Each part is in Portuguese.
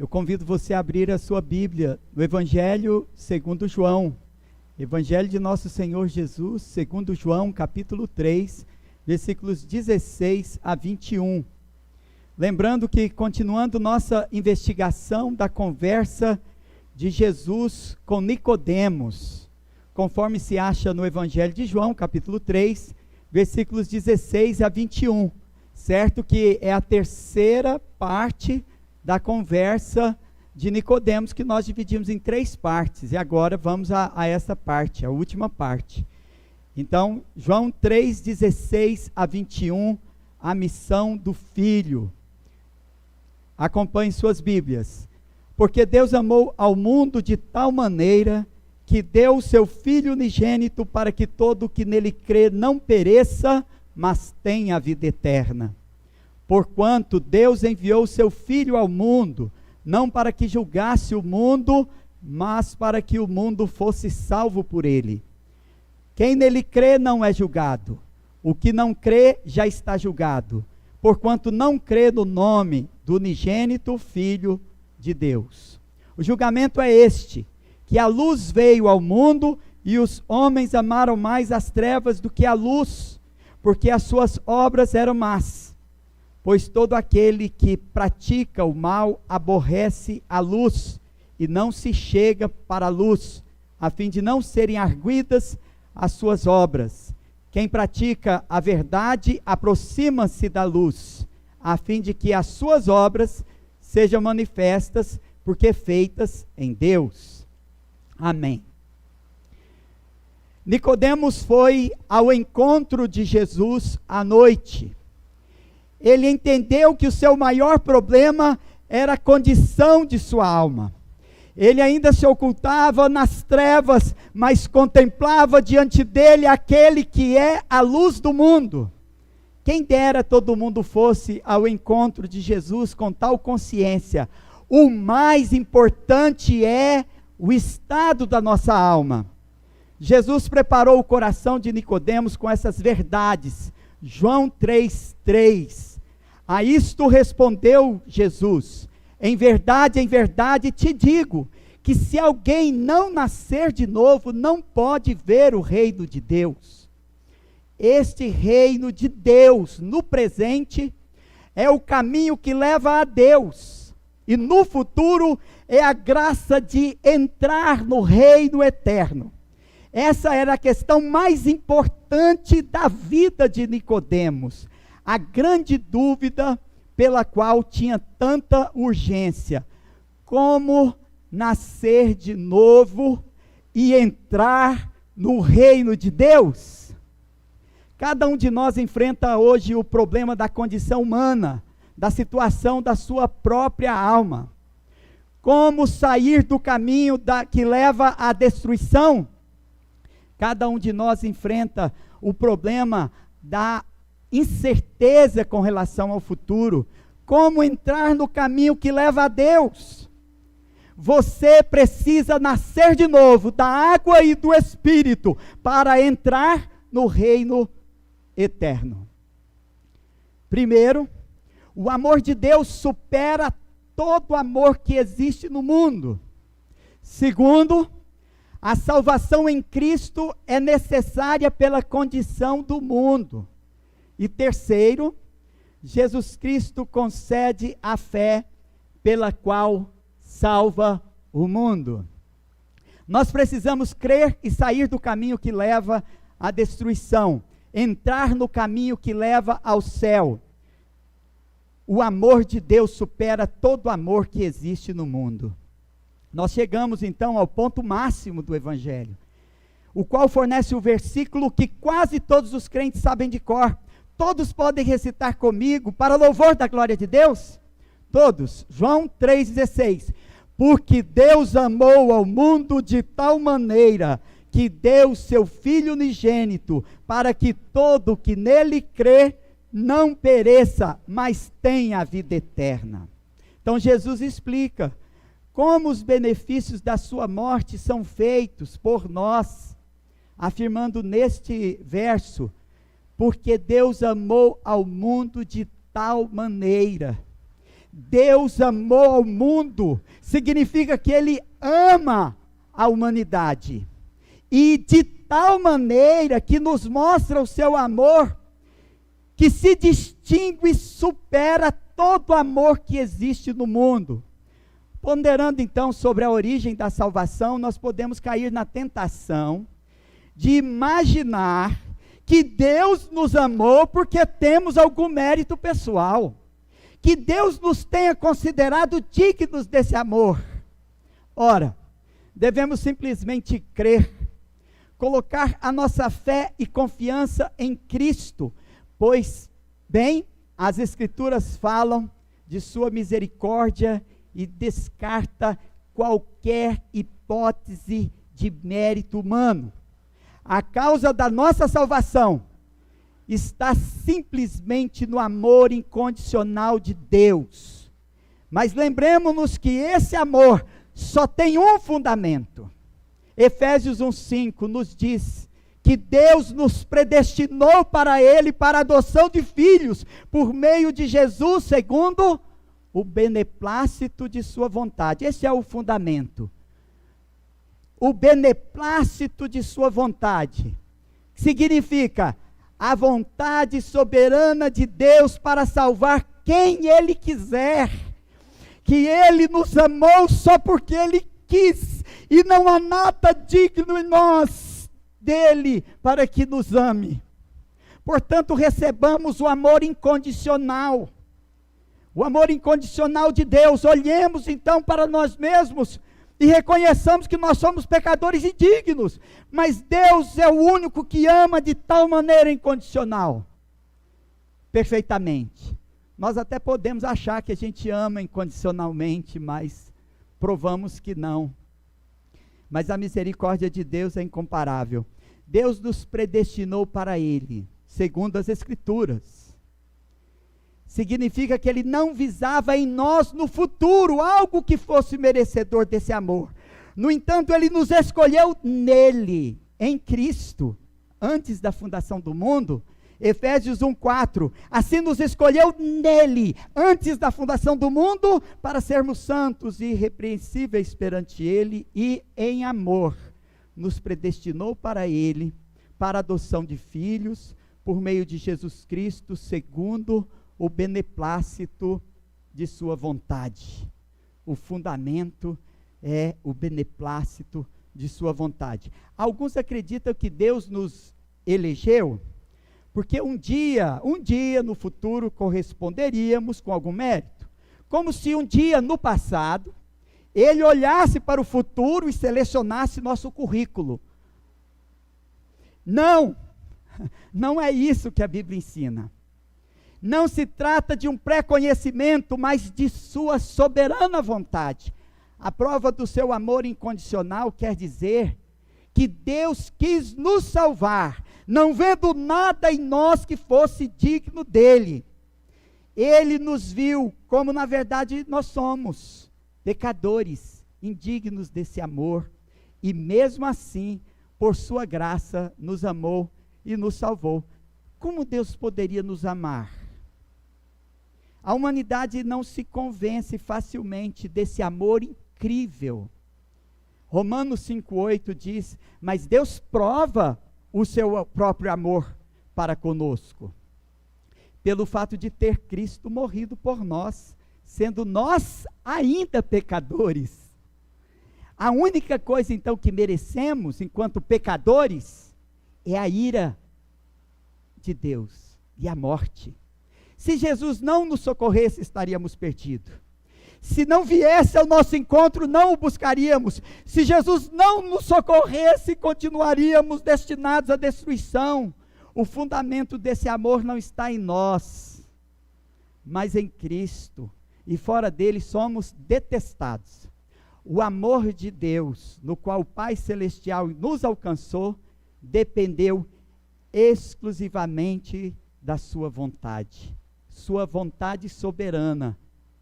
Eu convido você a abrir a sua Bíblia no Evangelho segundo João. Evangelho de nosso Senhor Jesus, segundo João, capítulo 3, versículos 16 a 21. Lembrando que, continuando nossa investigação da conversa de Jesus com Nicodemos, conforme se acha no Evangelho de João, capítulo 3, versículos 16 a 21. Certo que é a terceira parte da conversa de Nicodemos, que nós dividimos em 3 partes, e agora vamos a essa parte, a última parte. Então, João 3, 16 a 21, a missão do Filho. Acompanhe suas Bíblias. Porque Deus amou ao mundo de tal maneira que deu o seu Filho unigênito para que todo o que nele crê não pereça, mas tenha a vida eterna. Porquanto Deus enviou o seu Filho ao mundo, não para que julgasse o mundo, mas para que o mundo fosse salvo por ele. Quem nele crê não é julgado. O que não crê já está julgado, porquanto não crê no nome do unigênito Filho de Deus. O julgamento é este, que a luz veio ao mundo, e os homens amaram mais as trevas do que a luz, porque as suas obras eram más. Pois todo aquele que pratica o mal aborrece a luz, e não se chega para a luz, a fim de não serem arguidas as suas obras. Quem pratica a verdade aproxima-se da luz, a fim de que as suas obras sejam manifestas, porque feitas em Deus. Amém. Nicodemos foi ao encontro de Jesus à noite. Ele entendeu que o seu maior problema era a condição de sua alma. Ele ainda se ocultava nas trevas, mas contemplava diante dele aquele que é a luz do mundo. Quem dera todo mundo fosse ao encontro de Jesus com tal consciência. O mais importante é o estado da nossa alma. Jesus preparou o coração de Nicodemos com essas verdades. João 3:3. A isto respondeu Jesus: em verdade te digo, que se alguém não nascer de novo, não pode ver o reino de Deus. Este reino de Deus, no presente, é o caminho que leva a Deus, e no futuro é a graça de entrar no reino eterno. Essa era a questão mais importante da vida de Nicodemos, a grande dúvida pela qual tinha tanta urgência: como nascer de novo e entrar no reino de Deus? Cada um de nós enfrenta hoje o problema da condição humana, da situação da sua própria alma. Como sair do caminho que leva à destruição? Cada um de nós enfrenta o problema da incerteza com relação ao futuro. Como entrar no caminho que leva a Deus? Você precisa nascer de novo da água e do Espírito para entrar no reino eterno. Primeiro, o amor de Deus supera todo amor que existe no mundo. Segundo, a salvação em Cristo é necessária pela condição do mundo. E terceiro, Jesus Cristo concede a fé pela qual salva o mundo. Nós precisamos crer e sair do caminho que leva à destruição, entrar no caminho que leva ao céu. O amor de Deus supera todo amor que existe no mundo. Nós chegamos então ao ponto máximo do Evangelho, o qual fornece o versículo que quase todos os crentes sabem de cor. Todos podem recitar comigo, para louvor da glória de Deus? Todos. João 3,16. Porque Deus amou ao mundo de tal maneira, que deu seu Filho unigênito, para que todo que nele crê, não pereça, mas tenha a vida eterna. Então Jesus explica como os benefícios da sua morte são feitos por nós, afirmando neste verso: porque Deus amou ao mundo de tal maneira. Deus amou o mundo, significa que Ele ama a humanidade. E de tal maneira que nos mostra o seu amor, que se distingue e supera todo amor que existe no mundo. Ponderando então sobre a origem da salvação, nós podemos cair na tentação de imaginar que Deus nos amou porque temos algum mérito pessoal, que Deus nos tenha considerado dignos desse amor. Ora, devemos simplesmente crer, colocar a nossa fé e confiança em Cristo, pois, bem, as Escrituras falam de sua misericórdia e descarta qualquer hipótese de mérito humano. A causa da nossa salvação está simplesmente no amor incondicional de Deus. Mas lembremos-nos que esse amor só tem um fundamento. Efésios 1:5 nos diz que Deus nos predestinou para Ele, para a adoção de filhos, por meio de Jesus, segundo o beneplácito de sua vontade. Esse é o fundamento. O beneplácito de sua vontade significa a vontade soberana de Deus para salvar quem Ele quiser, que Ele nos amou só porque Ele quis, e não há nada digno em nós dEle para que nos ame. Portanto, recebamos o amor incondicional, o amor incondicional de Deus. Olhemos então para nós mesmos e reconheçamos que nós somos pecadores indignos, mas Deus é o único que ama de tal maneira incondicional, perfeitamente. Nós até podemos achar que a gente ama incondicionalmente, mas provamos que não. Mas a misericórdia de Deus é incomparável. Deus nos predestinou para Ele, segundo as Escrituras. Significa que Ele não visava em nós no futuro algo que fosse merecedor desse amor. No entanto, Ele nos escolheu nele, em Cristo, antes da fundação do mundo. Efésios 1:4, assim nos escolheu nele, antes da fundação do mundo, para sermos santos e irrepreensíveis perante Ele, e em amor, nos predestinou para Ele, para a adoção de filhos, por meio de Jesus Cristo, segundo o beneplácito de sua vontade. O fundamento é o beneplácito de sua vontade. Alguns acreditam que Deus nos elegeu porque um dia no futuro corresponderíamos com algum mérito, como se um dia no passado Ele olhasse para o futuro e selecionasse nosso currículo. Não é isso que a Bíblia ensina. Não se trata de um pré-conhecimento, mas de sua soberana vontade. A prova do seu amor incondicional quer dizer que Deus quis nos salvar, não vendo nada em nós que fosse digno dele. Ele nos viu como na verdade nós somos, pecadores, indignos desse amor, e mesmo assim, por sua graça, nos amou e nos salvou. Como Deus poderia nos amar? A humanidade não se convence facilmente desse amor incrível. Romanos 5:8 diz, mas Deus prova o seu próprio amor para conosco, pelo fato de ter Cristo morrido por nós, sendo nós ainda pecadores. A única coisa então que merecemos, enquanto pecadores, é a ira de Deus e a morte. Se Jesus não nos socorresse, estaríamos perdidos. Se não viesse ao nosso encontro, não o buscaríamos. Se Jesus não nos socorresse, continuaríamos destinados à destruição. O fundamento desse amor não está em nós, mas em Cristo. E fora dele somos detestados. O amor de Deus, no qual o Pai Celestial nos alcançou, dependeu exclusivamente da sua vontade soberana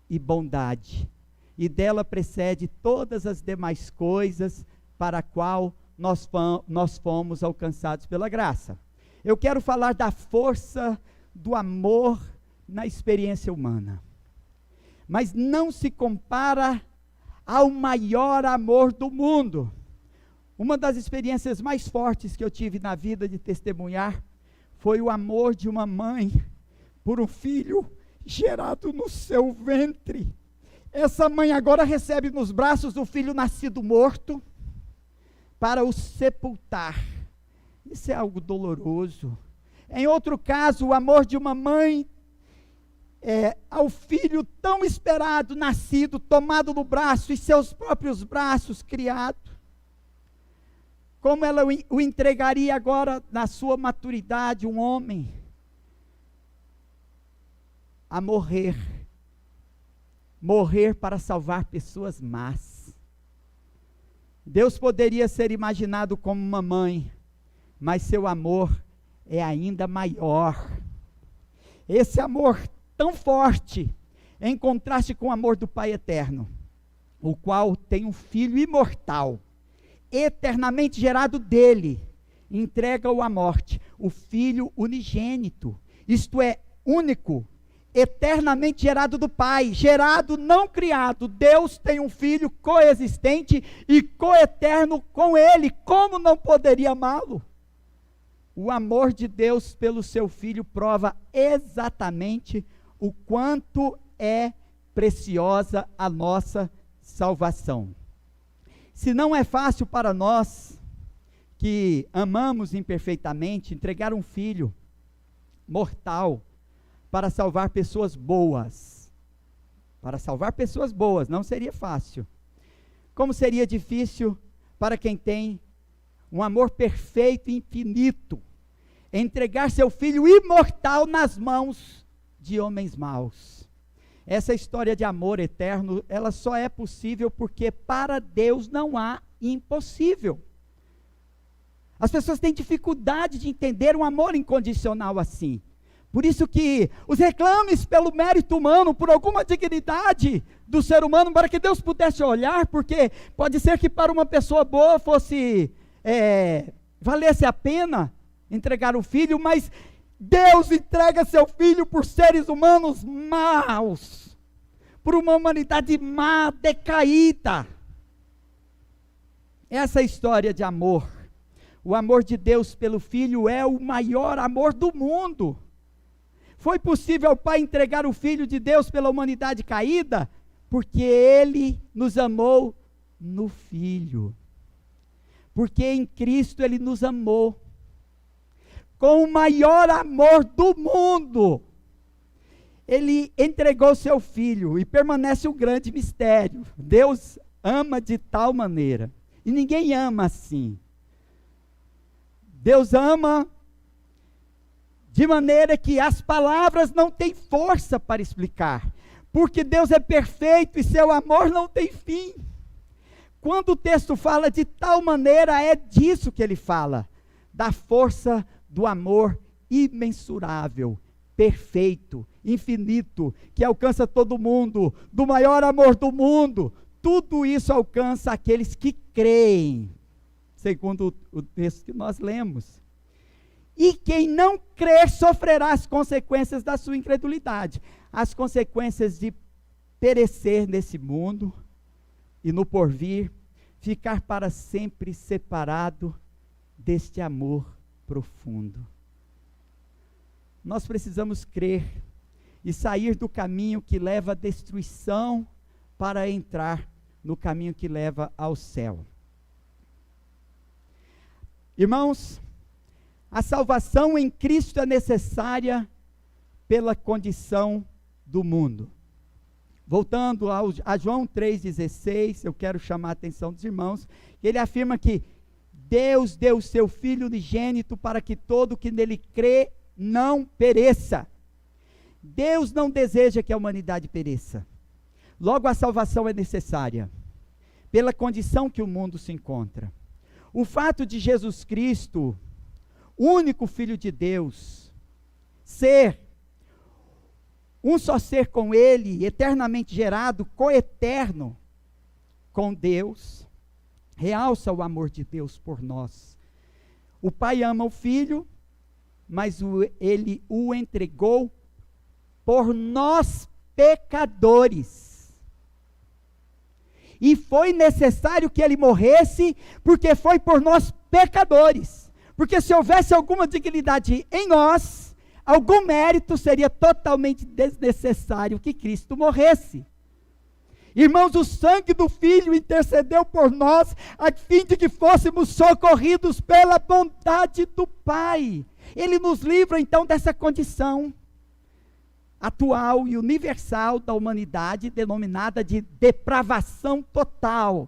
e bondade, e dela precede todas as demais coisas para a qual nós fomos alcançados pela graça. Eu quero falar da força do amor na experiência humana. mas não se compara ao maior amor do mundo. Uma das experiências mais fortes que eu tive na vida de testemunhar foi o amor de uma mãe por um filho gerado no seu ventre. Essa mãe agora recebe nos braços o filho nascido morto para o sepultar. Isso é algo doloroso. Em outro caso, o amor de uma mãe ao filho tão esperado, nascido, tomado no braço, e seus próprios braços criado. Como ela o entregaria agora, na sua maturidade, um homem, a morrer para salvar pessoas más. Deus poderia ser imaginado como uma mãe, mas seu amor é ainda maior. Esse amor tão forte, em contraste com o amor do Pai eterno, o qual tem um filho imortal, eternamente gerado dele, entrega-o à morte, o filho unigênito, isto é, único, eternamente gerado do Pai, gerado, não criado. Deus tem um filho coexistente e coeterno com ele. Como não poderia amá-lo? O amor de Deus pelo seu filho prova exatamente o quanto é preciosa a nossa salvação. Se não é fácil para nós, que amamos imperfeitamente, entregar um filho mortal para salvar pessoas boas. Para salvar pessoas boas, não seria fácil. Como seria difícil para quem tem um amor perfeito e infinito, entregar seu filho imortal nas mãos de homens maus. Essa história de amor eterno, ela só é possível porque para Deus não há impossível. As pessoas têm dificuldade de entender um amor incondicional assim. Por isso que os reclames pelo mérito humano, por alguma dignidade do ser humano, para que Deus pudesse olhar, porque pode ser que para uma pessoa boa valesse a pena entregar o filho, mas Deus entrega seu filho por seres humanos maus, por uma humanidade má, decaída. Essa história de amor, o amor de Deus pelo filho é o maior amor do mundo. Foi possível ao Pai entregar o Filho de Deus pela humanidade caída, porque Ele nos amou no Filho. Porque em Cristo Ele nos amou com o maior amor do mundo. Ele entregou seu Filho, e permanece um grande mistério. Deus ama de tal maneira, e ninguém ama assim. Deus ama de maneira que as palavras não têm força para explicar, porque Deus é perfeito e seu amor não tem fim. Quando o texto fala de tal maneira, é disso que ele fala, da força do amor imensurável, perfeito, infinito, que alcança todo mundo, do maior amor do mundo. Tudo isso alcança aqueles que creem, segundo o texto que nós lemos. E quem não crer sofrerá as consequências da sua incredulidade, as consequências de perecer nesse mundo e no porvir, ficar para sempre separado deste amor profundo. Nós precisamos crer e sair do caminho que leva à destruição para entrar no caminho que leva ao céu. Irmãos, a salvação em Cristo é necessária pela condição do mundo. Voltando a João 3,16, eu quero chamar a atenção dos irmãos, ele afirma que Deus deu o seu Filho unigênito para que todo que nele crê não pereça. Deus não deseja que a humanidade pereça. Logo, a salvação é necessária, pela condição que o mundo se encontra. O fato de Jesus Cristo, único Filho de Deus, ser um só ser com Ele, eternamente gerado, coeterno com Deus, realça o amor de Deus por nós. O Pai ama o Filho, mas Ele o entregou por nós pecadores. E foi necessário que ele morresse, porque foi por nós pecadores. Porque se houvesse alguma dignidade em nós, algum mérito, seria totalmente desnecessário que Cristo morresse. Irmãos, o sangue do Filho intercedeu por nós, a fim de que fôssemos socorridos pela bondade do Pai. Ele nos livra então dessa condição atual e universal da humanidade, denominada de depravação total,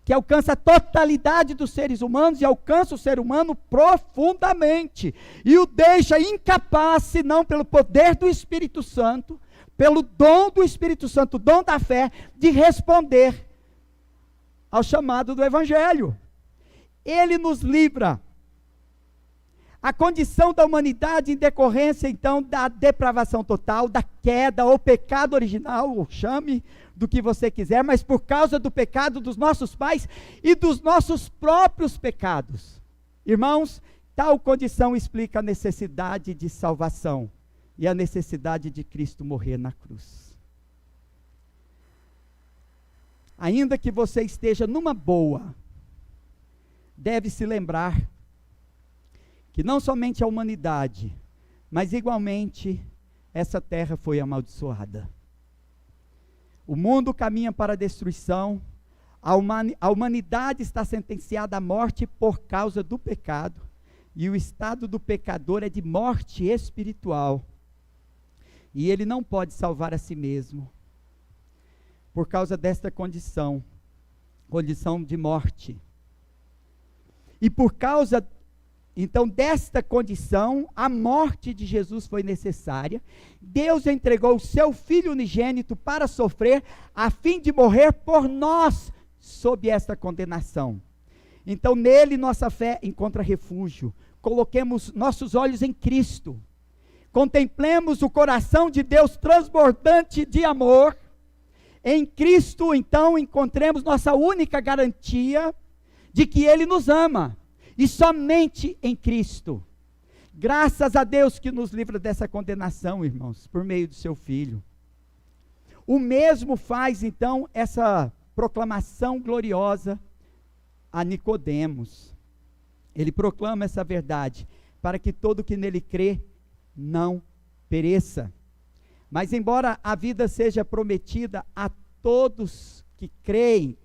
que alcança a totalidade dos seres humanos e alcança o ser humano profundamente, e o deixa incapaz, senão pelo poder do Espírito Santo, pelo dom do Espírito Santo, dom da fé, de responder ao chamado do Evangelho. Ele nos livra. A condição da humanidade em decorrência, então, da depravação total, da queda, ou pecado original, ou chame do que você quiser, mas por causa do pecado dos nossos pais e dos nossos próprios pecados. Irmãos, tal condição explica a necessidade de salvação e a necessidade de Cristo morrer na cruz. Ainda que você esteja numa boa, deve se lembrar que não somente a humanidade, mas igualmente essa terra foi amaldiçoada. O mundo caminha para a destruição, a humanidade está sentenciada à morte por causa do pecado, e o estado do pecador é de morte espiritual. E ele não pode salvar a si mesmo, por causa desta condição de morte. E por causa, então, desta condição, a morte de Jesus foi necessária. Deus entregou o seu Filho unigênito para sofrer, a fim de morrer por nós, sob esta condenação. Então, nele nossa fé encontra refúgio. Coloquemos nossos olhos em Cristo. Contemplemos o coração de Deus transbordante de amor. Em Cristo, então, encontremos nossa única garantia de que Ele nos ama. E somente em Cristo. Graças a Deus que nos livra dessa condenação, irmãos, por meio do seu Filho. O mesmo faz, então, essa proclamação gloriosa a Nicodemos. Ele proclama essa verdade, para que todo que nele crê não pereça. Mas embora a vida seja prometida a todos que creem,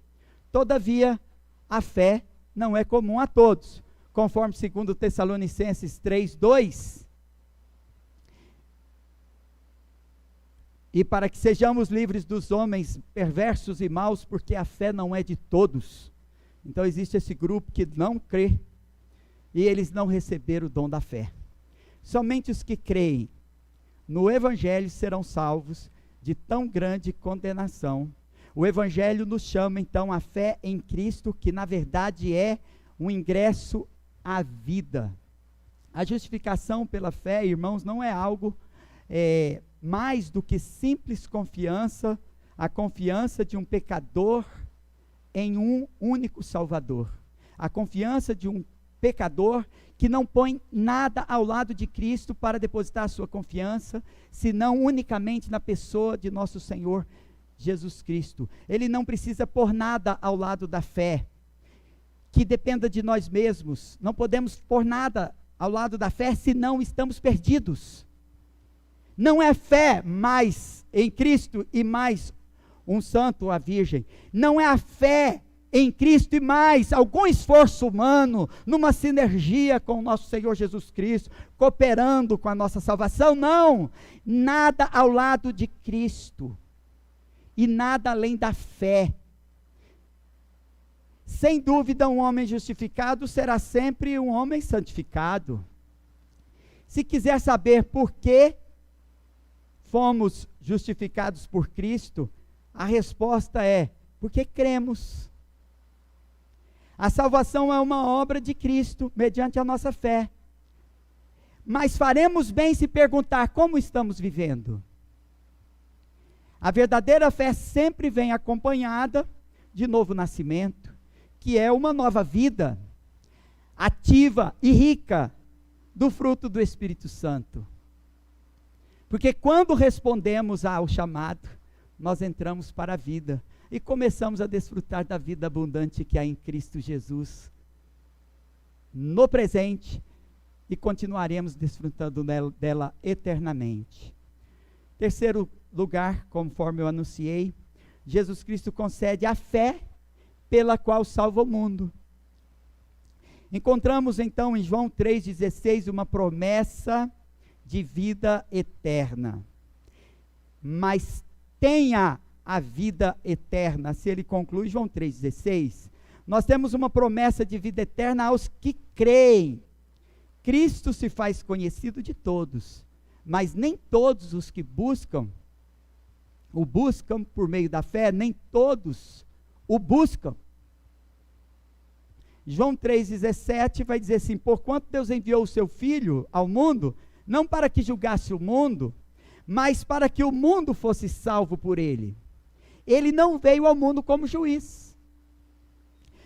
todavia a fé não é comum a todos, conforme 2 Tessalonicenses 3:2. E para que sejamos livres dos homens perversos e maus, porque a fé não é de todos. Então existe esse grupo que não crê, e eles não receberam o dom da fé. Somente os que creem no Evangelho serão salvos de tão grande condenação. O Evangelho nos chama então à fé em Cristo, que na verdade é um ingresso à vida. A justificação pela fé, irmãos, não é algo mais do que simples confiança, a confiança de um pecador em um único Salvador. A confiança de um pecador que não põe nada ao lado de Cristo para depositar a sua confiança, senão unicamente na pessoa de nosso Senhor Jesus Cristo. Ele não precisa pôr nada ao lado da fé, que dependa de nós mesmos. Não podemos pôr nada ao lado da fé, senão estamos perdidos. Não é fé mais em Cristo e mais um santo ou a virgem. Não é a fé em Cristo e mais algum esforço humano, numa sinergia com o nosso Senhor Jesus Cristo, cooperando com a nossa salvação. Não, nada ao lado de Cristo, e nada além da fé. Sem dúvida, um homem justificado será sempre um homem santificado. Se quiser saber por que fomos justificados por Cristo, a resposta é: porque cremos. A salvação é uma obra de Cristo, mediante a nossa fé. Mas faremos bem se perguntar como estamos vivendo. A verdadeira fé sempre vem acompanhada de novo nascimento, que é uma nova vida, ativa e rica do fruto do Espírito Santo. Porque quando respondemos ao chamado, nós entramos para a vida e começamos a desfrutar da vida abundante que há em Cristo Jesus no presente, e continuaremos desfrutando dela eternamente. Terceiro lugar, conforme eu anunciei, Jesus Cristo concede a fé pela qual salva o mundo. Encontramos então em João 3,16 uma promessa de vida eterna. Mas tenha a vida eterna. Se ele conclui João 3,16, nós temos uma promessa de vida eterna aos que creem. Cristo se faz conhecido de todos, mas nem todos os que o buscam por meio da fé, nem todos o buscam. João 3,17 vai dizer assim: porquanto Deus enviou o seu Filho ao mundo, não para que julgasse o mundo, mas para que o mundo fosse salvo por ele. Ele não veio ao mundo como juiz,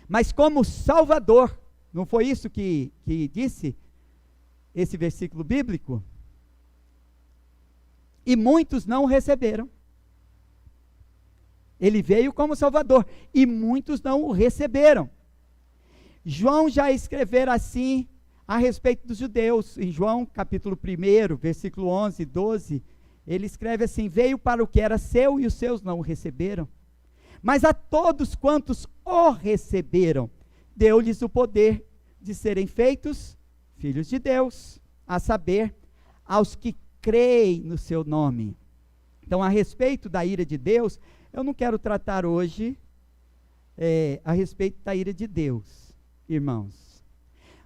mas como salvador. Não foi isso que disse esse versículo bíblico? E muitos não o receberam. Ele veio como salvador, e muitos não o receberam. João já escreveu assim a respeito dos judeus, em João capítulo 1, versículo 11 e 12, ele escreve assim: veio para o que era seu, e os seus não o receberam. Mas a todos quantos o receberam, deu-lhes o poder de serem feitos filhos de Deus, a saber, aos que creem no seu nome. Então, a respeito da ira de Deus, eu não quero tratar hoje a respeito da ira de Deus, irmãos.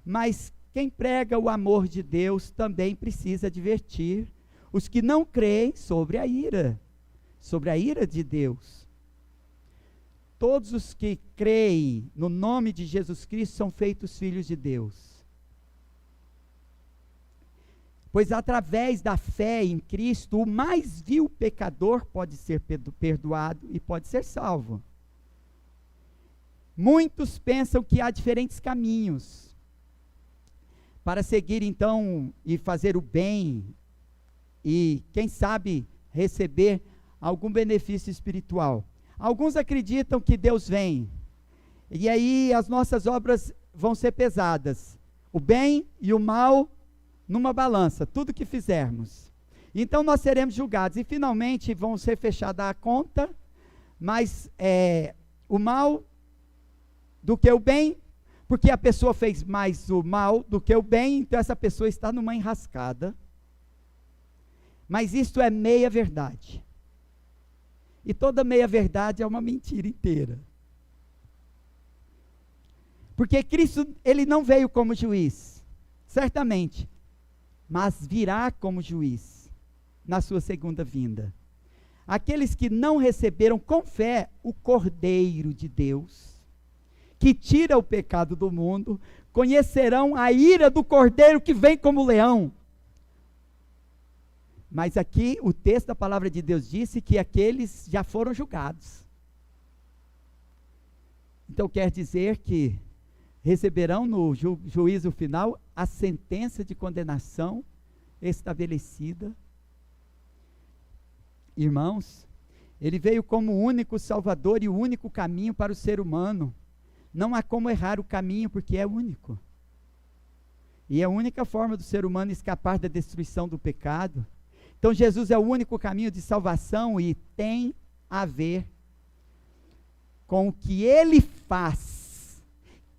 Mas quem prega o amor de Deus também precisa advertir os que não creem sobre a ira de Deus. Todos os que creem no nome de Jesus Cristo são feitos filhos de Deus. Pois através da fé em Cristo, o mais vil pecador pode ser perdoado e pode ser salvo. Muitos pensam que há diferentes caminhos para seguir então e fazer o bem e, quem sabe, receber algum benefício espiritual. Alguns acreditam que Deus vem, e aí as nossas obras vão ser pesadas, o bem e o mal numa balança, tudo que fizermos. Então nós seremos julgados, e finalmente vão ser fechada a conta, mas o mal do que o bem, porque a pessoa fez mais o mal do que o bem, então essa pessoa está numa enrascada. Mas isto é meia verdade. E toda meia verdade é uma mentira inteira. Porque Cristo, ele não veio como juiz, certamente, mas virá como juiz na sua segunda vinda. Aqueles que não receberam com fé o Cordeiro de Deus, que tira o pecado do mundo, conhecerão a ira do Cordeiro que vem como leão. Mas aqui o texto da palavra de Deus disse que aqueles já foram julgados. Então quer dizer que receberão no juízo final a sentença de condenação estabelecida. Irmãos, ele veio como o único Salvador e o único caminho para o ser humano. Não há como errar o caminho, porque é único. E é a única forma do ser humano escapar da destruição do pecado. Então Jesus é o único caminho de salvação e tem a ver com o que ele faz,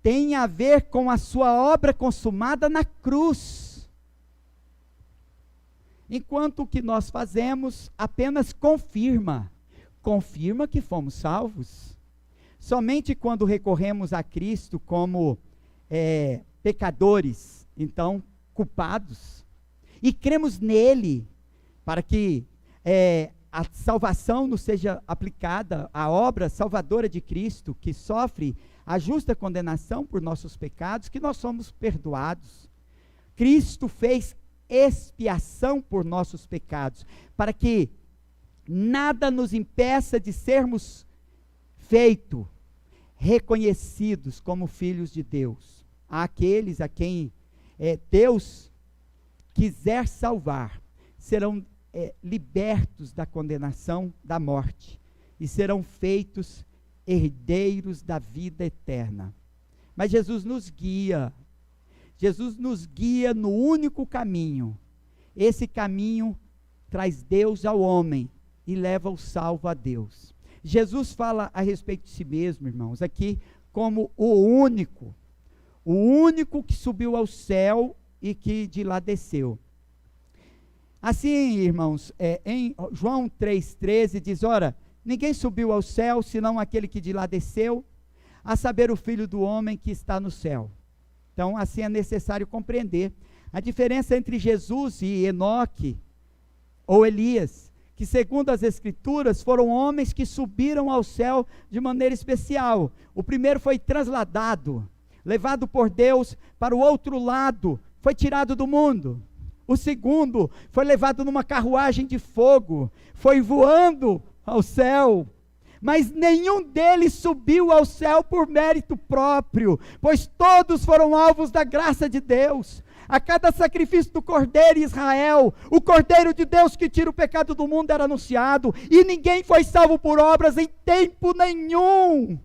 tem a ver com a sua obra consumada na cruz. Enquanto o que nós fazemos apenas confirma que fomos salvos. Somente quando recorremos a Cristo como pecadores, então culpados, e cremos nele, para que a salvação nos seja aplicada, a obra salvadora de Cristo, que sofre a justa condenação por nossos pecados, que nós somos perdoados. Cristo fez expiação por nossos pecados, para que nada nos impeça de sermos reconhecidos como filhos de Deus. Aqueles a quem Deus quiser salvar, serão libertos da condenação da morte e serão feitos herdeiros da vida eterna. Mas Jesus nos guia no único caminho. Esse caminho traz Deus ao homem e leva o salvo a Deus. Jesus fala a respeito de si mesmo, irmãos, aqui como o único que subiu ao céu e que de lá desceu. Assim, irmãos, em João 3,13 diz, ora, ninguém subiu ao céu, senão aquele que de lá desceu, a saber o Filho do homem que está no céu. Então, assim é necessário compreender a diferença entre Jesus e Enoque, ou Elias, que segundo as Escrituras, foram homens que subiram ao céu de maneira especial. O primeiro foi transladado, levado por Deus para o outro lado, foi tirado do mundo. O segundo foi levado numa carruagem de fogo, foi voando ao céu, mas nenhum deles subiu ao céu por mérito próprio, pois todos foram alvos da graça de Deus. A cada sacrifício do Cordeiro em Israel, o Cordeiro de Deus que tira o pecado do mundo era anunciado, e ninguém foi salvo por obras em tempo nenhum,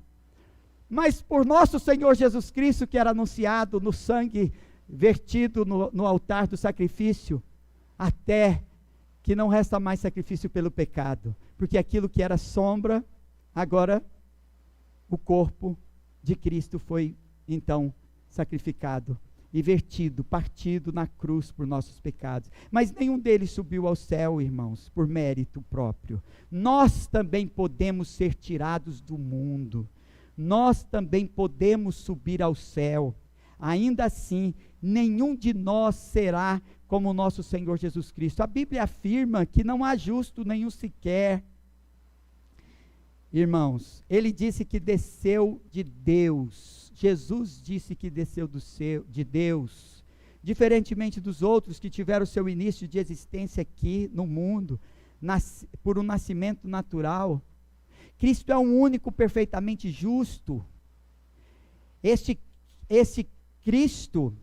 mas por nosso Senhor Jesus Cristo, que era anunciado no sangue vertido no altar do sacrifício, até que não resta mais sacrifício pelo pecado, porque aquilo que era sombra, agora o corpo de Cristo foi então sacrificado e vertido, partido na cruz por nossos pecados. Mas nenhum deles subiu ao céu, irmãos, por mérito próprio. Nós também podemos ser tirados do mundo, nós também podemos subir ao céu. Ainda assim, nenhum de nós será como o nosso Senhor Jesus Cristo. A Bíblia afirma que não há justo nenhum sequer. Irmãos, ele disse que desceu de Deus. Jesus disse que desceu de Deus. Diferentemente dos outros que tiveram seu início de existência aqui no mundo, por um nascimento natural, Cristo é um único perfeitamente justo. Este Cristo,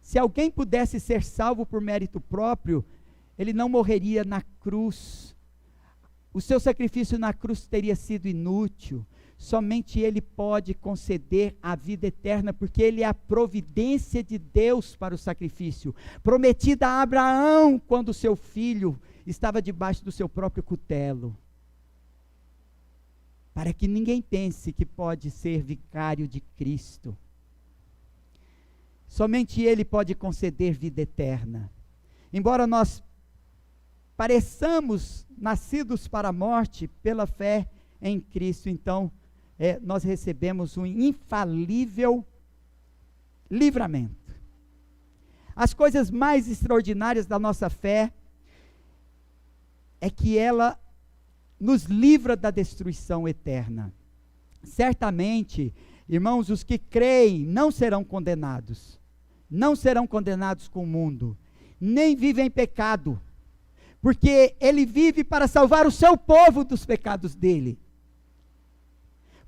se alguém pudesse ser salvo por mérito próprio, ele não morreria na cruz. O seu sacrifício na cruz teria sido inútil. Somente ele pode conceder a vida eterna, porque ele é a providência de Deus para o sacrifício, prometida a Abraão quando seu filho estava debaixo do seu próprio cutelo, para que ninguém pense que pode ser vicário de Cristo. Somente ele pode conceder vida eterna. Embora nós pareçamos nascidos para a morte, pela fé em Cristo, então, nós recebemos um infalível livramento. As coisas mais extraordinárias da nossa fé é que ela nos livra da destruição eterna. Certamente, irmãos, os que creem não serão condenados com o mundo, nem vivem em pecado, porque ele vive para salvar o seu povo dos pecados dele,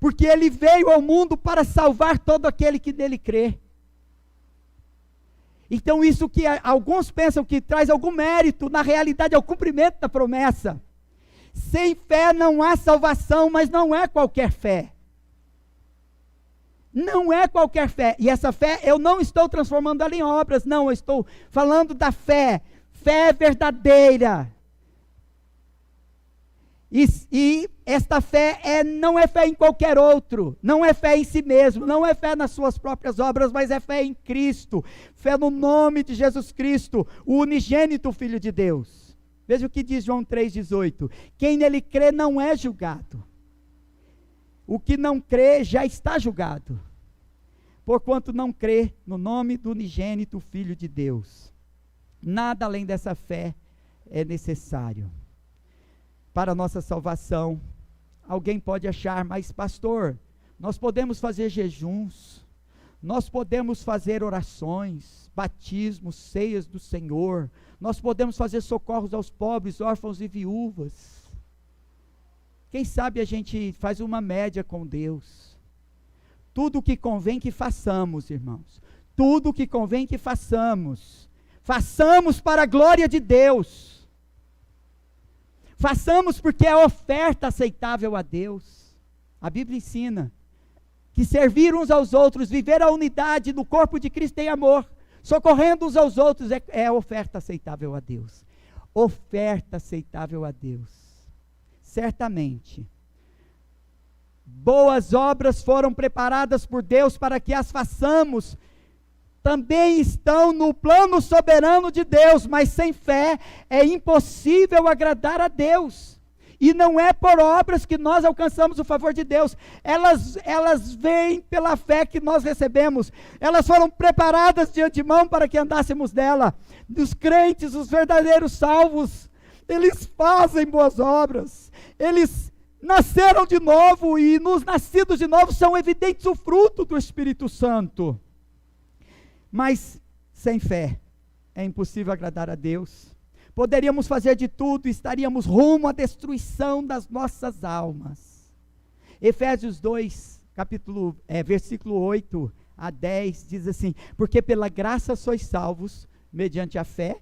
porque ele veio ao mundo para salvar todo aquele que nele crê. Então isso que alguns pensam que traz algum mérito, na realidade é o cumprimento da promessa. Sem fé não há salvação, mas não é qualquer fé. Não é qualquer fé, e essa fé eu não estou transformando ela em obras, não, eu estou falando da fé verdadeira. E esta fé não é fé em qualquer outro, não é fé em si mesmo, não é fé nas suas próprias obras, mas é fé em Cristo, fé no nome de Jesus Cristo, o unigênito Filho de Deus. Veja o que diz João 3,18, quem nele crê não é julgado, o que não crê já está julgado, porquanto não crê no nome do unigênito Filho de Deus. Nada além dessa fé é necessário. Para a nossa salvação, alguém pode achar, mas pastor, nós podemos fazer jejuns, nós podemos fazer orações, batismos, ceias do Senhor, nós podemos fazer socorros aos pobres, órfãos e viúvas. Quem sabe a gente faz uma média com Deus. Tudo o que convém que façamos, irmãos, tudo o que convém que façamos para a glória de Deus. Façamos porque é oferta aceitável a Deus. A Bíblia ensina que servir uns aos outros, viver a unidade no corpo de Cristo em amor, socorrendo uns aos outros, é oferta aceitável a Deus. Oferta aceitável a Deus. Certamente, boas obras foram preparadas por Deus para que as façamos, também estão no plano soberano de Deus, mas sem fé é impossível agradar a Deus. E não é por obras que nós alcançamos o favor de Deus, elas vêm pela fé que nós recebemos, elas foram preparadas de antemão para que andássemos nela. Os crentes, os verdadeiros salvos, eles fazem boas obras, eles nasceram de novo, e nos nascidos de novo são evidentes o fruto do Espírito Santo. Mas sem fé é impossível agradar a Deus. Poderíamos fazer de tudo e estaríamos rumo à destruição das nossas almas. Efésios 2, versículo 8 a 10, diz assim: porque pela graça sois salvos, mediante a fé,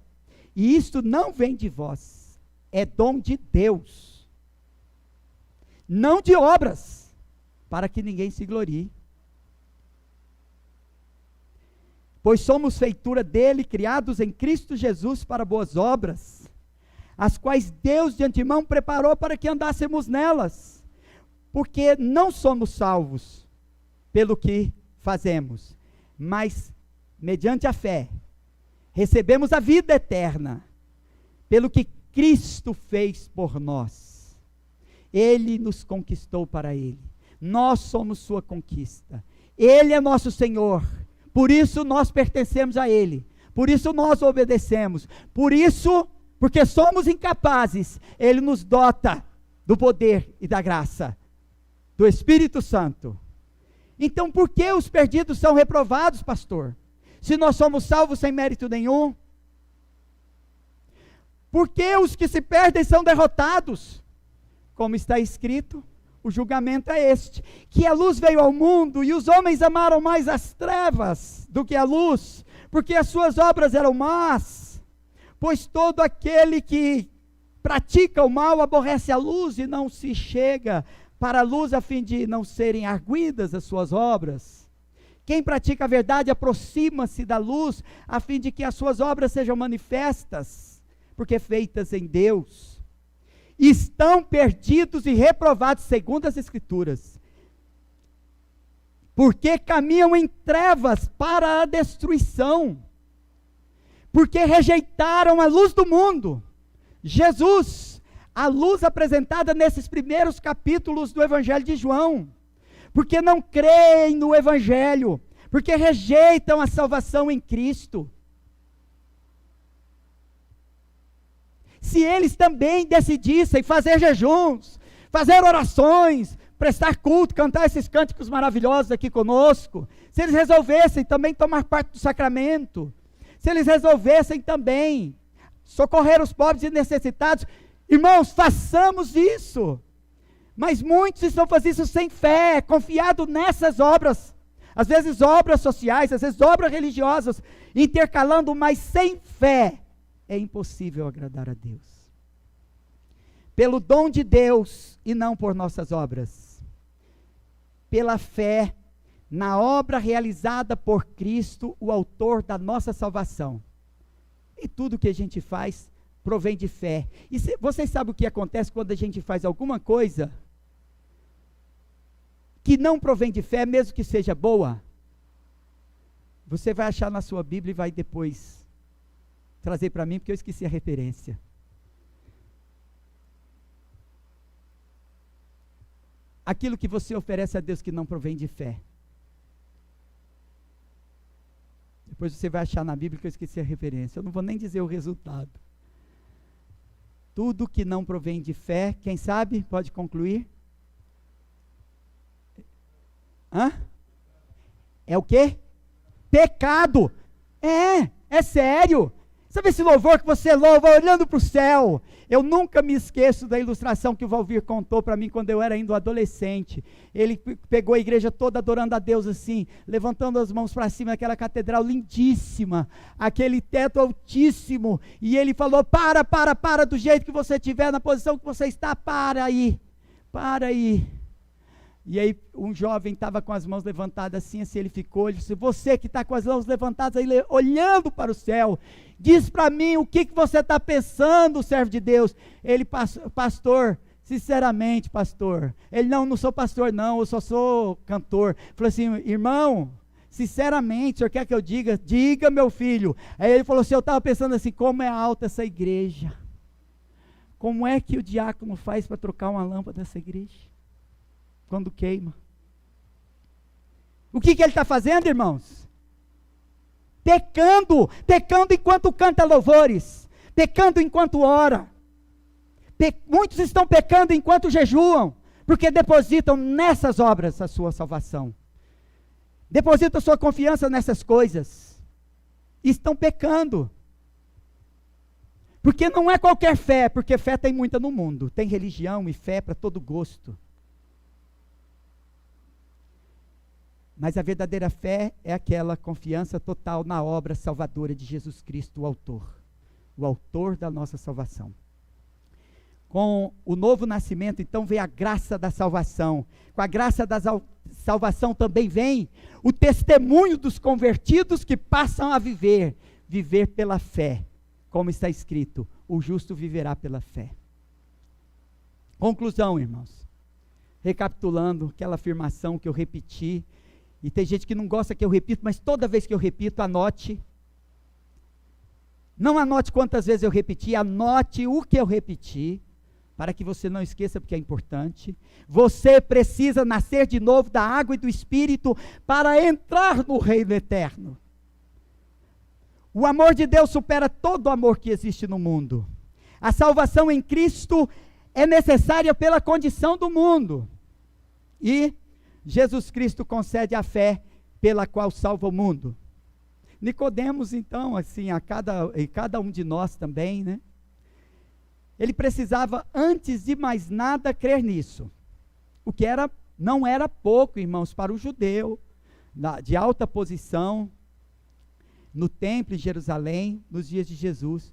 e isto não vem de vós, é dom de Deus, não de obras, para que ninguém se glorie. Pois somos feitura dele, criados em Cristo Jesus para boas obras, as quais Deus de antemão preparou para que andássemos nelas, porque não somos salvos pelo que fazemos, mas mediante a fé, recebemos a vida eterna, pelo que Cristo fez por nós. Ele nos conquistou para Ele, nós somos sua conquista, Ele é nosso Senhor, por isso nós pertencemos a Ele, por isso nós obedecemos, por isso, porque somos incapazes, Ele nos dota do poder e da graça, do Espírito Santo. Então por que os perdidos são reprovados, pastor? Se nós somos salvos sem mérito nenhum? Por que os que se perdem são derrotados? Como está escrito, o julgamento é este, que a luz veio ao mundo, e os homens amaram mais as trevas do que a luz, porque as suas obras eram más. Pois todo aquele que pratica o mal aborrece a luz, e não se chega para a luz, a fim de não serem arguidas as suas obras. Quem pratica a verdade aproxima-se da luz, a fim de que as suas obras sejam manifestas, porque feitas em Deus. Estão perdidos e reprovados segundo as Escrituras, porque caminham em trevas para a destruição, porque rejeitaram a luz do mundo, Jesus, a luz apresentada nesses primeiros capítulos do Evangelho de João, porque não creem no Evangelho, porque rejeitam a salvação em Cristo. Se eles também decidissem fazer jejuns, fazer orações, prestar culto, cantar esses cânticos maravilhosos aqui conosco, se eles resolvessem também tomar parte do sacramento, se eles resolvessem também socorrer os pobres e necessitados, irmãos, façamos isso. Mas muitos estão fazendo isso sem fé, confiado nessas obras, às vezes obras sociais, às vezes obras religiosas, intercalando, mas sem fé. É impossível agradar a Deus. Pelo dom de Deus e não por nossas obras. Pela fé na obra realizada por Cristo, o autor da nossa salvação. E tudo que a gente faz provém de fé. E vocês sabem o que acontece quando a gente faz alguma coisa que não provém de fé, mesmo que seja boa? Você vai achar na sua Bíblia e vai depois trazer para mim, porque eu esqueci a referência. Aquilo que você oferece a Deus que não provém de fé. Depois você vai achar na Bíblia que eu esqueci a referência. Eu não vou nem dizer o resultado. Tudo que não provém de fé, quem sabe, pode concluir? É o quê? Pecado. É sério. Sabe esse louvor que você louva olhando para o céu? Eu nunca me esqueço da ilustração que o Valvir contou para mim quando eu era ainda adolescente. Ele pegou a igreja toda adorando a Deus assim, levantando as mãos para cima naquela catedral lindíssima, aquele teto altíssimo, e ele falou: para, do jeito que você estiver, na posição que você está, para aí. E aí um jovem estava com as mãos levantadas assim, ele ficou, ele disse: você que está com as mãos levantadas aí, olhando para o céu, diz para mim o que você está pensando, servo de Deus. Ele: pastor, sinceramente, pastor. Ele: não sou pastor não, eu só sou cantor. Falou assim: irmão, sinceramente, o senhor quer que eu diga? Diga, meu filho. Aí ele falou assim: eu estava pensando assim, como é alta essa igreja, como é que o diácono faz para trocar uma lâmpada dessa igreja quando queima? O que ele está fazendo, irmãos? Pecando enquanto canta louvores, pecando enquanto ora. Muitos estão pecando enquanto jejuam, porque depositam nessas obras a sua salvação, depositam sua confiança nessas coisas, estão pecando, porque não é qualquer fé, porque fé tem muita no mundo, tem religião e fé para todo gosto. Mas a verdadeira fé é aquela confiança total na obra salvadora de Jesus Cristo, o autor da nossa salvação. Com o novo nascimento, então, vem a graça da salvação. Com a graça da salvação também vem o testemunho dos convertidos que passam a viver pela fé. Como está escrito: o justo viverá pela fé. Conclusão, irmãos. Recapitulando aquela afirmação que eu repeti, e tem gente que não gosta que eu repito, mas toda vez que eu repito, anote. Não anote quantas vezes eu repeti, anote o que eu repeti, para que você não esqueça, porque é importante. Você precisa nascer de novo da água e do Espírito para entrar no reino eterno. O amor de Deus supera todo o amor que existe no mundo. A salvação em Cristo é necessária pela condição do mundo. E Jesus Cristo concede a fé pela qual salva o mundo. Nicodemos, então, assim, cada um de nós também, né? Ele precisava, antes de mais nada, crer nisso. O que não era pouco, irmãos, para o judeu, de alta posição, no templo em Jerusalém, nos dias de Jesus.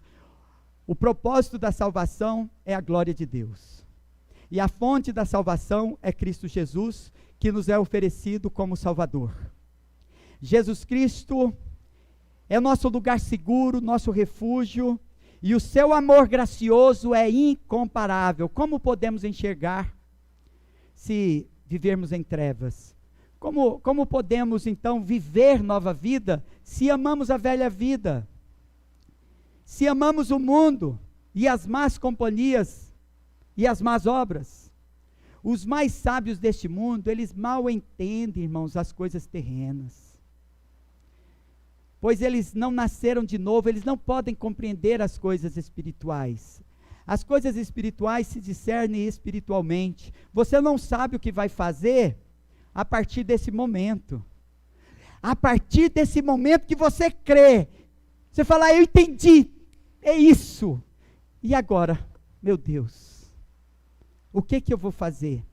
O propósito da salvação é a glória de Deus. E a fonte da salvação é Cristo Jesus, que nos é oferecido como Salvador. Jesus Cristo é nosso lugar seguro, nosso refúgio, e o seu amor gracioso é incomparável. Como podemos enxergar se vivermos em trevas? Como podemos então viver nova vida se amamos a velha vida? Se amamos o mundo e as más companhias e as más obras? Os mais sábios deste mundo, eles mal entendem, irmãos, as coisas terrenas. Pois eles não nasceram de novo, eles não podem compreender as coisas espirituais. As coisas espirituais se discernem espiritualmente. Você não sabe o que vai fazer a partir desse momento. A partir desse momento que você crê, você fala: eu entendi, é isso. E agora, meu Deus, o que eu vou fazer?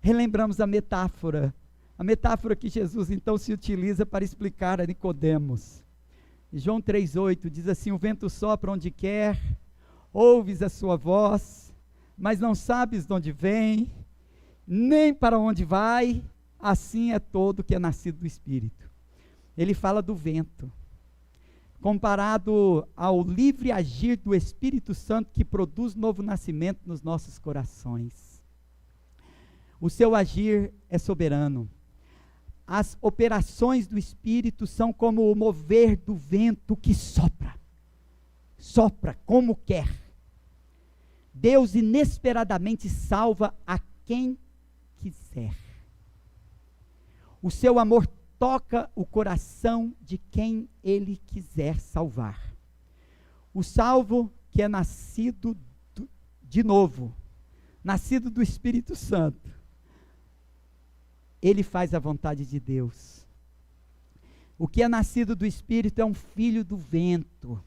Relembramos a metáfora que Jesus então se utiliza para explicar a Nicodemos. João 3,8 diz assim: o vento sopra onde quer, ouves a sua voz, mas não sabes de onde vem, nem para onde vai. Assim é todo que é nascido do Espírito. Ele fala do vento, comparado ao livre agir do Espírito Santo, que produz novo nascimento nos nossos corações. O seu agir é soberano. As operações do Espírito são como o mover do vento que sopra como quer. Deus inesperadamente salva a quem quiser. O seu amor toca o coração de quem Ele quiser salvar. O salvo que é nascido de novo, nascido do Espírito Santo, ele faz a vontade de Deus. O que é nascido do Espírito é um filho do vento.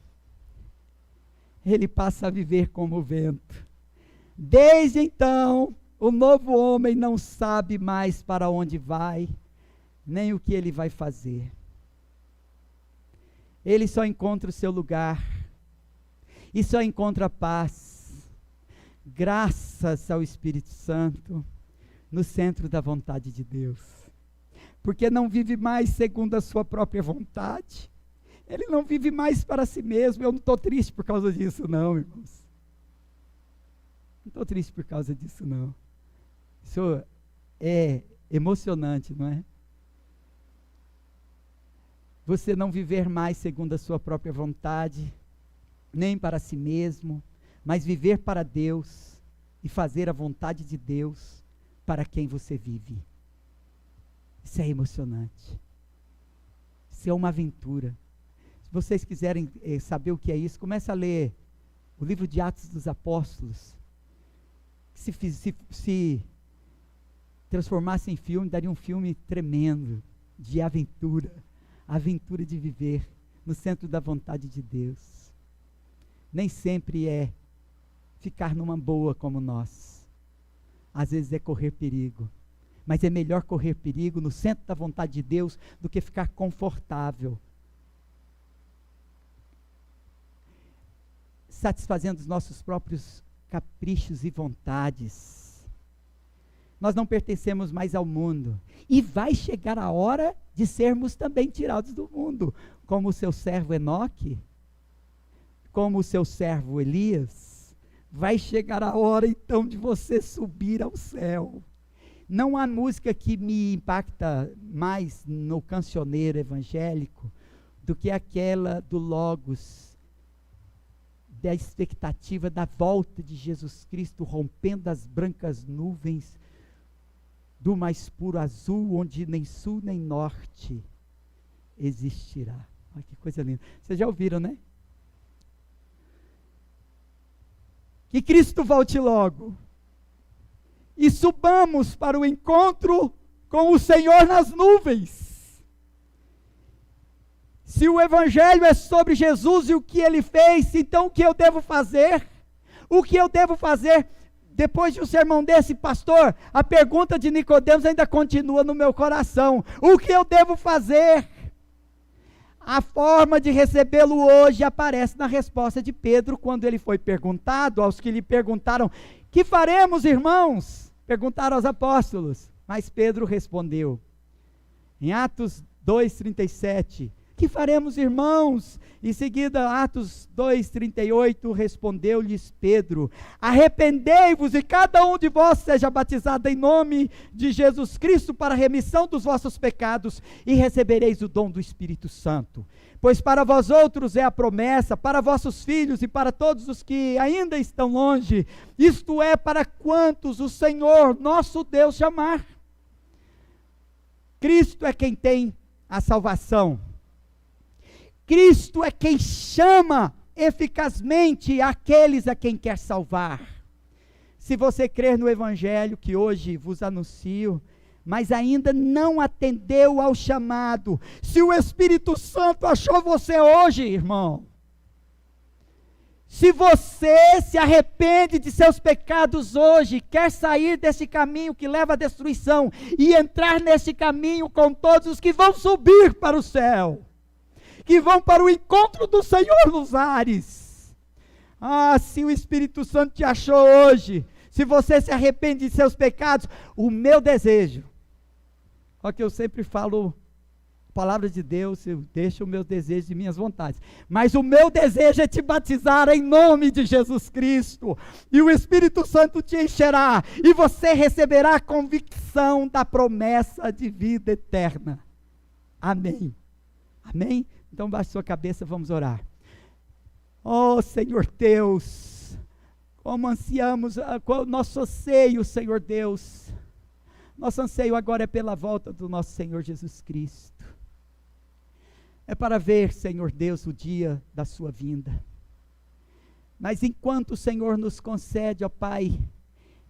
ele passa a viver como o vento. Desde então, o novo homem não sabe mais para onde vai, nem o que ele vai fazer. Ele só encontra o seu lugar, e só encontra paz, graças ao Espírito Santo, no centro da vontade de Deus. Porque não vive mais segundo a sua própria vontade. Ele não vive mais para si mesmo. Eu não estou triste por causa disso não, irmãos. Não estou triste por causa disso não. Isso é emocionante, não é? Você não viver mais segundo a sua própria vontade, nem para si mesmo, mas viver para Deus e fazer a vontade de Deus para quem você vive. Isso é emocionante. Isso é uma aventura. Se vocês quiserem saber o que é isso, comece a ler o livro de Atos dos Apóstolos. Se transformasse em filme, daria um filme tremendo, de aventura. A aventura de viver no centro da vontade de Deus. Nem sempre é ficar numa boa como nós. Às vezes é correr perigo. Mas é melhor correr perigo no centro da vontade de Deus do que ficar confortável, satisfazendo os nossos próprios caprichos e vontades. Nós não pertencemos mais ao mundo. E vai chegar a hora de sermos também tirados do mundo, como o seu servo Enoque, como o seu servo Elias. Vai chegar a hora então de você subir ao céu. Não há música que me impacta mais no cancioneiro evangélico do que aquela do Logos, da expectativa da volta de Jesus Cristo, rompendo as brancas nuvens do mais puro azul, onde nem sul nem norte existirá. Olha que coisa linda. Vocês já ouviram, né? Que Cristo volte logo e subamos para o encontro com o Senhor nas nuvens. Se o Evangelho é sobre Jesus e o que Ele fez, então o que eu devo fazer? O que eu devo fazer? Depois de um sermão desse, pastor, a pergunta de Nicodemos ainda continua no meu coração. O que eu devo fazer? A forma de recebê-lo hoje aparece na resposta de Pedro, quando ele foi perguntado, aos que lhe perguntaram, que faremos, irmãos? Perguntaram aos apóstolos, mas Pedro respondeu, em Atos 2:37, que faremos, irmãos? Em seguida, Atos 2:38, respondeu-lhes Pedro, arrependei-vos e cada um de vós seja batizado em nome de Jesus Cristo para a remissão dos vossos pecados e recebereis o dom do Espírito Santo. Pois para vós outros é a promessa, para vossos filhos e para todos os que ainda estão longe, isto é, para quantos o Senhor, nosso Deus, chamar. Cristo é quem tem a salvação. Cristo é quem chama eficazmente aqueles a quem quer salvar. Se você crer no Evangelho que hoje vos anuncio, mas ainda não atendeu ao chamado, se o Espírito Santo achou você hoje, irmão, se você se arrepende de seus pecados hoje, quer sair desse caminho que leva à destruição e entrar nesse caminho com todos os que vão subir para o céu, que vão para o encontro do Senhor nos ares. Ah, se o Espírito Santo te achou hoje, se você se arrepende de seus pecados, o meu desejo, olha que eu sempre falo, palavra de Deus, eu deixo o meu desejo e minhas vontades, mas o meu desejo é te batizar em nome de Jesus Cristo, e o Espírito Santo te encherá, e você receberá a convicção da promessa de vida eterna. Amém. Amém? Então baixe sua cabeça, vamos orar. Oh Senhor Deus, como ansiamos o nosso anseio, Senhor Deus, nosso anseio agora é pela volta do nosso Senhor Jesus Cristo, é para ver, Senhor Deus, o dia da sua vinda, mas enquanto o Senhor nos concede, ó Pai,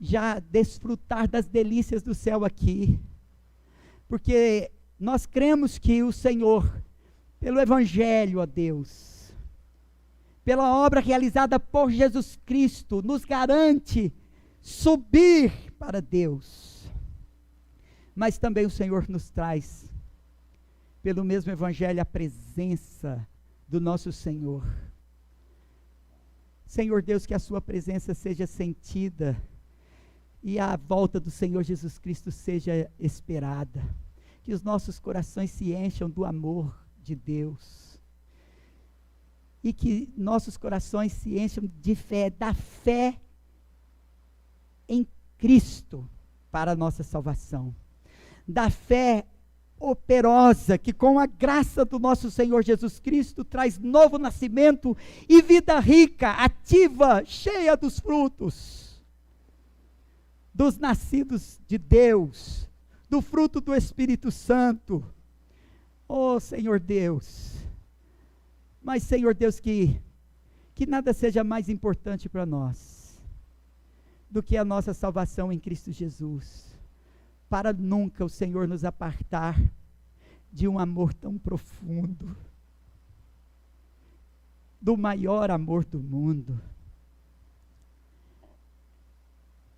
já desfrutar das delícias do céu aqui, porque nós cremos que o Senhor, pelo Evangelho, ó Deus, pela obra realizada por Jesus Cristo, nos garante subir para Deus. Mas também o Senhor nos traz, pelo mesmo Evangelho, a presença do nosso Senhor. Senhor Deus, que a sua presença seja sentida e a volta do Senhor Jesus Cristo seja esperada. Que os nossos corações se encham do amor de Deus. E que nossos corações se encham de fé, da fé em Cristo para a nossa salvação. Da fé operosa, que com a graça do nosso Senhor Jesus Cristo traz novo nascimento e vida rica, ativa, cheia dos frutos, dos nascidos de Deus, do fruto do Espírito Santo. Oh Senhor Deus, mas Senhor Deus, que nada seja mais importante para nós do que a nossa salvação em Cristo Jesus, para nunca o Senhor nos apartar de um amor tão profundo, do maior amor do mundo.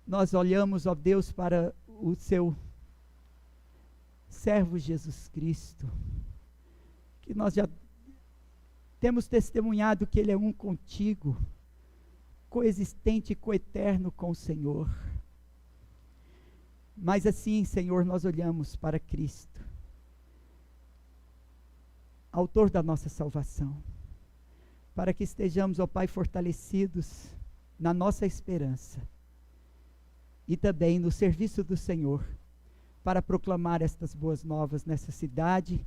Nós olhamos, ó Deus, para o seu servo Jesus Cristo, que nós já temos testemunhado que Ele é um contigo, coexistente e coeterno com o Senhor. Mas assim, Senhor, nós olhamos para Cristo, autor da nossa salvação, para que estejamos, ó Pai, fortalecidos na nossa esperança e também no serviço do Senhor, para proclamar estas boas novas nessa cidade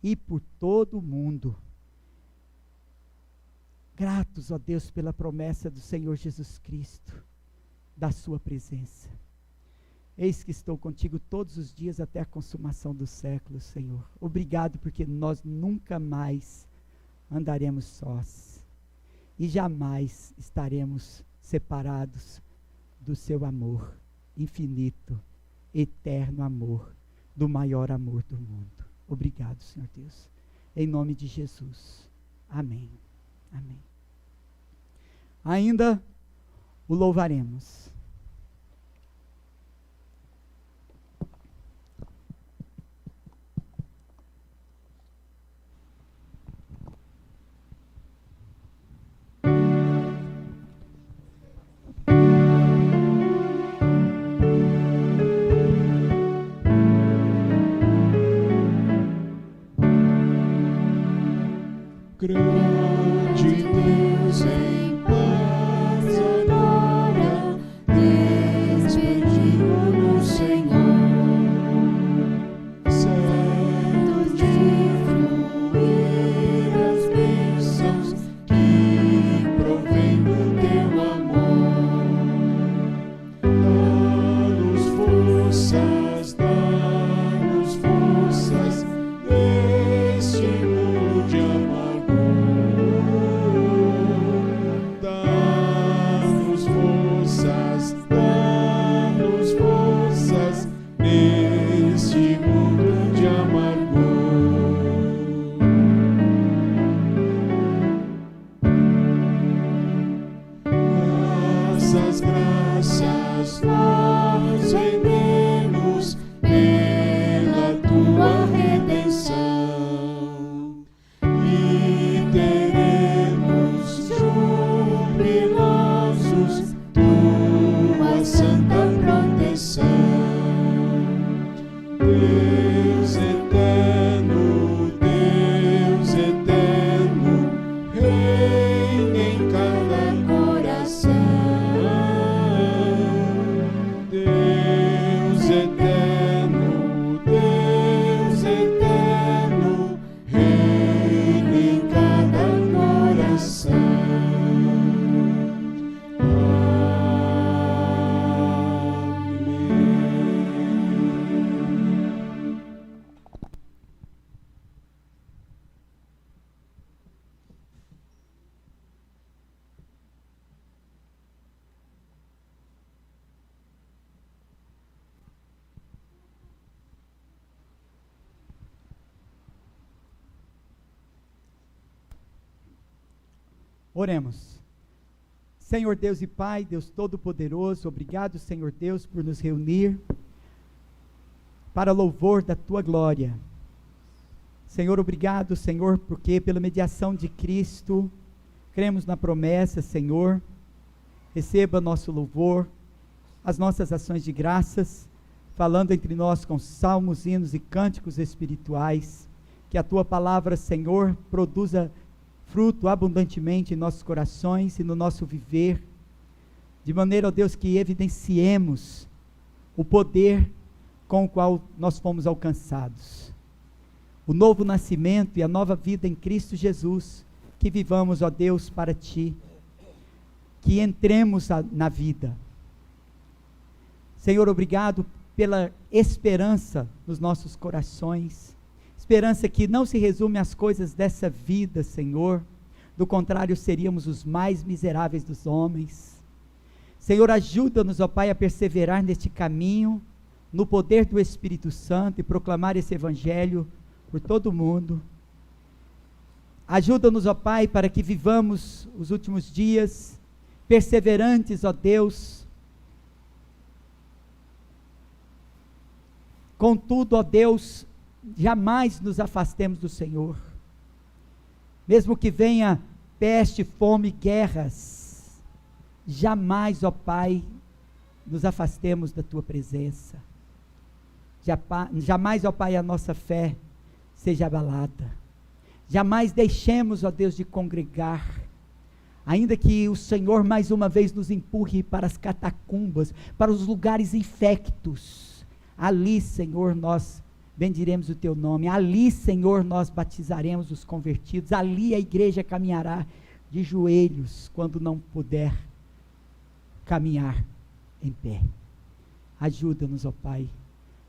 e por todo o mundo. Gratos, ó Deus, pela promessa do Senhor Jesus Cristo, da sua presença. Eis que estou contigo todos os dias até a consumação dos séculos, Senhor. Obrigado, porque nós nunca mais andaremos sós e jamais estaremos separados do seu amor infinito, eterno amor, do maior amor do mundo. Obrigado, Senhor Deus. Em nome de Jesus. Amém. Amém. Ainda o louvaremos. Grande Deus em paz e glória, despediu no Senhor, certo de fluir as bênçãos que provém do teu amor. Dá-nos forças neste mundo de amargura. Oremos. Senhor Deus e Pai, Deus Todo-Poderoso, obrigado, Senhor Deus, por nos reunir para louvor da Tua glória. Senhor, obrigado, Senhor, porque pela mediação de Cristo, cremos na promessa, Senhor, receba nosso louvor, as nossas ações de graças, falando entre nós com salmos, hinos e cânticos espirituais, que a Tua palavra, Senhor, produza fruto abundantemente em nossos corações e no nosso viver, de maneira, ó Deus, que evidenciemos o poder com o qual nós fomos alcançados, o novo nascimento e a nova vida em Cristo Jesus, que vivamos, ó Deus, para Ti, que entremos na vida. Senhor, obrigado pela esperança nos nossos corações, esperança que não se resume às coisas dessa vida, Senhor, do contrário, seríamos os mais miseráveis dos homens. Senhor, ajuda-nos, ó Pai, a perseverar neste caminho, no poder do Espírito Santo, e proclamar esse Evangelho por todo o mundo. Ajuda-nos, ó Pai, para que vivamos os últimos dias, perseverantes, ó Deus. Contudo, ó Deus, jamais nos afastemos do Senhor, mesmo que venha peste, fome, guerras, jamais, ó Pai, nos afastemos da Tua presença, jamais, ó Pai, a nossa fé seja abalada, jamais deixemos, ó Deus, de congregar, ainda que o Senhor mais uma vez nos empurre para as catacumbas, para os lugares infectos, ali, Senhor, nós bendiremos o Teu nome, ali, Senhor, nós batizaremos os convertidos, ali a igreja caminhará de joelhos, quando não puder caminhar em pé. Ajuda-nos, ó Pai,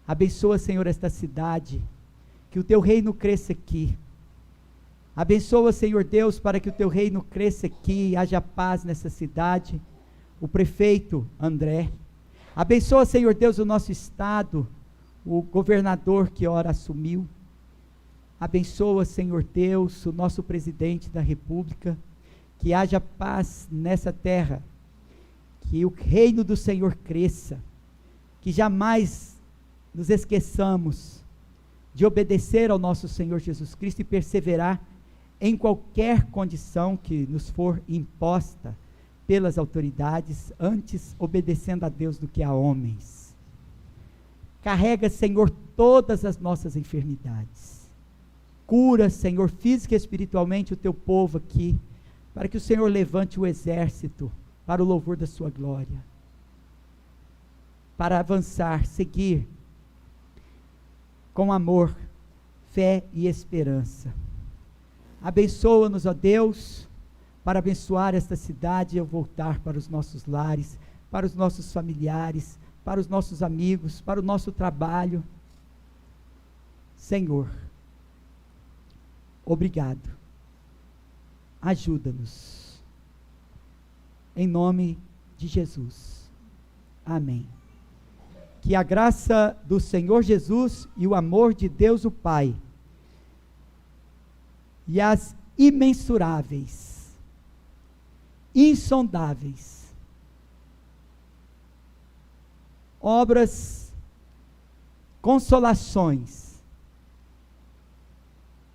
abençoa, Senhor, esta cidade, que o Teu reino cresça aqui, abençoa, Senhor Deus, para que o Teu reino cresça aqui, haja paz nessa cidade, o prefeito André, abençoa, Senhor Deus, o nosso estado, o governador que ora assumiu, abençoa, Senhor Deus, o nosso presidente da república, que haja paz nessa terra, que o reino do Senhor cresça, que jamais nos esqueçamos de obedecer ao nosso Senhor Jesus Cristo e perseverar em qualquer condição que nos for imposta pelas autoridades, antes obedecendo a Deus do que a homens. Carrega, Senhor, todas as nossas enfermidades, cura, Senhor, física e espiritualmente o Teu povo aqui, para que o Senhor levante o exército para o louvor da Sua glória, para avançar, seguir com amor, fé e esperança. Abençoa-nos, ó Deus, para abençoar esta cidade e eu voltar para os nossos lares, para os nossos familiares, para os nossos amigos, para o nosso trabalho. Senhor, obrigado, ajuda-nos, em nome de Jesus, amém. Que a graça do Senhor Jesus e o amor de Deus o Pai, e as imensuráveis, insondáveis, obras, consolações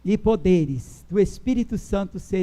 e poderes do Espírito Santo sejam